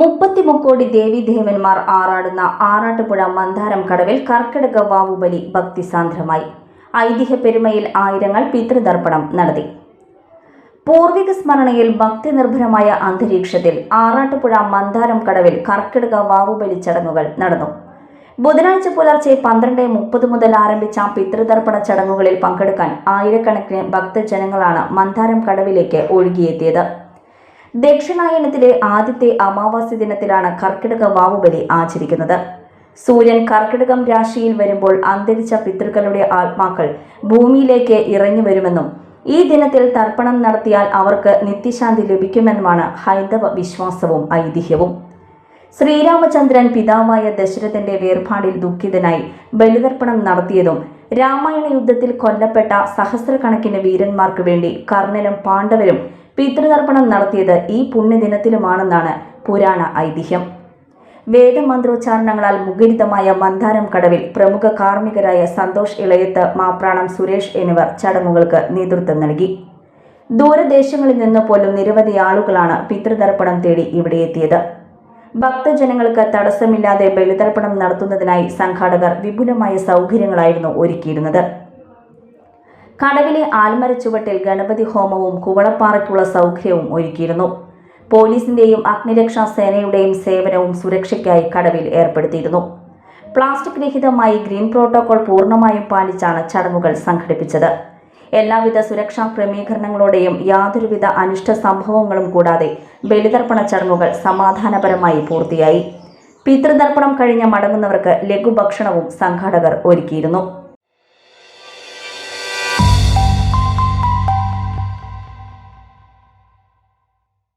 മുപ്പത്തിമുക്കോടി ദേവീദേവന്മാർ ആറാടുന്ന ആറാട്ടുപുഴ മന്ദാരം കടവിൽ കർക്കിടക വാവുബലി ഭക്തിസാന്ദ്രമായി. ഐതിഹ്യ പെരുമയിൽ ആയിരങ്ങൾ പിതൃതർപ്പണം നടത്തി. പൂർവിക സ്മരണയിൽ ഭക്തിനിർഭരമായ അന്തരീക്ഷത്തിൽ ആറാട്ടുപുഴ മന്ദാരം കടവിൽ കർക്കിടക വാവുബലി ചടങ്ങുകൾ നടന്നു. ബുധനാഴ്ച പുലർച്ചെ 12:30 മുതൽ ആരംഭിച്ച പിതൃതർപ്പണ ചടങ്ങുകളിൽ പങ്കെടുക്കാൻ ആയിരക്കണക്കിന് ഭക്തജനങ്ങളാണ് മന്ദാരം കടവിലേക്ക് ഒഴുകിയെത്തിയത്. ദക്ഷിണായനത്തിലെ ആദ്യത്തെ അമാവാസി ദിനത്തിലാണ് കർക്കിടക വാവുബലി ആചരിക്കുന്നത്. സൂര്യൻ കർക്കിടകം രാശിയിൽ വരുമ്പോൾ അന്തരിച്ച പിതൃക്കളുടെ ആത്മാക്കൾ ഭൂമിയിലേക്ക് ഇറങ്ങി വരുമെന്നും ഈ ദിനത്തിൽ തർപ്പണം നടത്തിയാൽ അവർക്ക് നിത്യശാന്തി ലഭിക്കുമെന്നുമാണ് ഹൈന്ദവ വിശ്വാസവും ഐതിഹ്യവും. ശ്രീരാമചന്ദ്രൻ പിതാവായ ദശരഥന്റെ വേർപാടിൽ ദുഃഖിതനായി ബലിതർപ്പണം നടത്തിയതും രാമായണ യുദ്ധത്തിൽ കൊല്ലപ്പെട്ട സഹസ്രക്കണക്കിന് വീരന്മാർക്ക് വേണ്ടി കർണനും പാണ്ഡവരും പിതൃതർപ്പണം നടത്തിയത് ഈ പുണ്യദിനത്തിലുമാണെന്നാണ് പുരാണ ഐതിഹ്യം. വേദമന്ത്രോച്ചാരണങ്ങളാൽ മുഖരിതമായ മന്ദാരം കടവിൽ പ്രമുഖ കാർമ്മികരായ സന്തോഷ് ഇളയത്ത്, മാപ്രാണം സുരേഷ് എന്നിവർ ചടങ്ങുകൾക്ക് നേതൃത്വം നൽകി. ദൂരദേശങ്ങളിൽ നിന്ന് പോലും നിരവധി ആളുകളാണ് പിതൃതർപ്പണം തേടി ഇവിടെ എത്തിയത്. ഭക്തജനങ്ങൾക്ക് തടസ്സമില്ലാതെ ബലിതർപ്പണം നടത്തുന്നതിനായി സംഘാടകർ വിപുലമായ സൗകര്യങ്ങളായിരുന്നു ഒരുക്കിയിരുന്നത്. കടവിലെ ആൽമരച്ചുവട്ടിൽ ഗണപതി ഹോമവും കുവളപ്പാറയ്ക്കുള്ള സൗകര്യവും ഒരുക്കിയിരുന്നു. പോലീസിന്റെയും അഗ്നിരക്ഷാ സേനയുടെയും സേവനവും സുരക്ഷയ്ക്കായി കടവിൽ ഏർപ്പെടുത്തിയിരുന്നു. പ്ലാസ്റ്റിക് രഹിതമായി ഗ്രീൻ പ്രോട്ടോകോൾ പൂർണ്ണമായും പാലിച്ചാണ് ചടങ്ങുകൾ സംഘടിപ്പിച്ചത്. എല്ലാവിധ സുരക്ഷാ ക്രമീകരണങ്ങളോടെയും യാതൊരുവിധ അനിഷ്ട സംഭവങ്ങളും കൂടാതെ ബലിതർപ്പണ ചടങ്ങുകൾ സമാധാനപരമായി പൂർത്തിയായി. പിതൃതർപ്പണം കഴിഞ്ഞ് മടങ്ങുന്നവർക്ക് ലഘുഭക്ഷണവും സംഘാടകർ ഒരുക്കിയിരുന്നു.